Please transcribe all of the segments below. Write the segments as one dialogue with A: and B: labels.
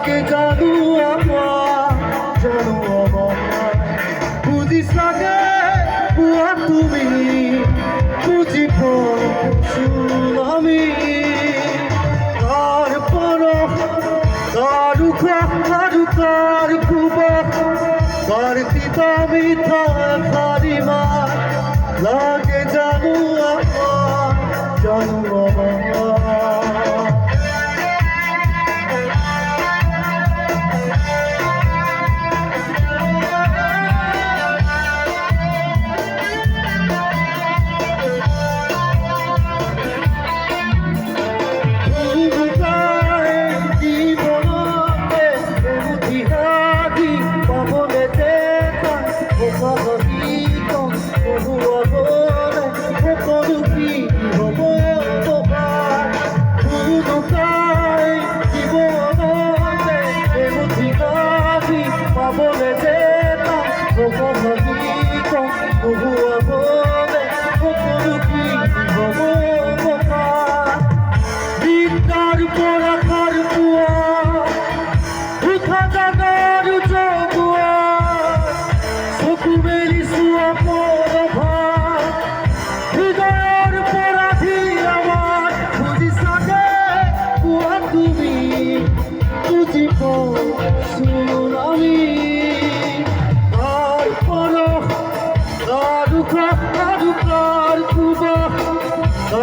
A: লাগে জানো আমার বুঝিস লাগে পুয়া তুমি বুঝিব আমি তারপর কার কুবক কার পিতা মিথা খারিমা লাগে জানো আমার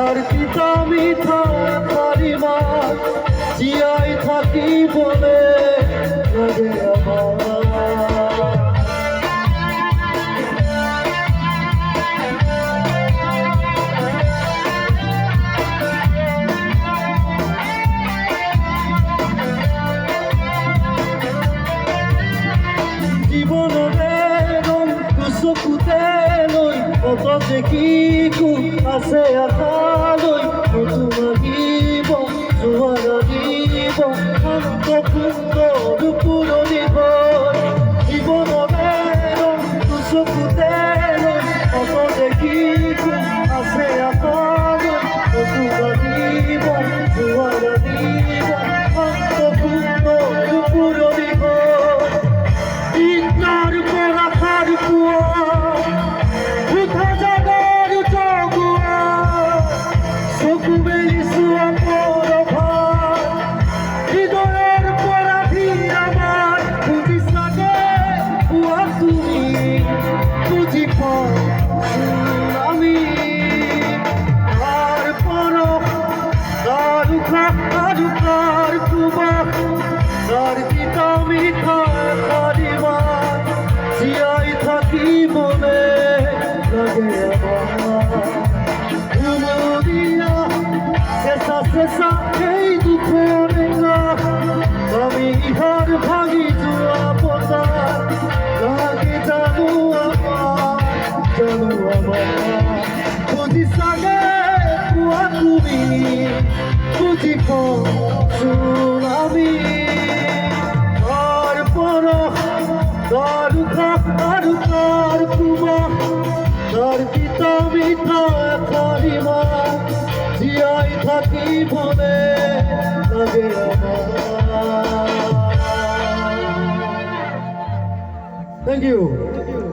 A: আর পিতা মিথা কারিমা জিয়াই থাকি বলে লাগে চকুতে লৈ কত দেখি আছে আশালৈ নতুন লাগিব জোৱাৰ লাগিব শান্ত সুন্দৰ পুৰণি ঘৰ জীৱনৰে চকুতে লৈ কত দেখি আছে আশালৈ নতুন লাগিব জোৱাৰ লাগিব শান্ত সুন্দৰ পুৰণি ঘৰ ইন্নাৰ পৰা খাৰ পোৱা এই দুঃখরে আমি ইহার ভাগি জোয়া পতা লাগে জানো আমার বুঝি সাগে পুয়া তুমি বুঝি আমি তারপর দার কুমা তার পিতা মিথা কারিমা জিয়াই থাকি বলে লাগে আমার। Thank you.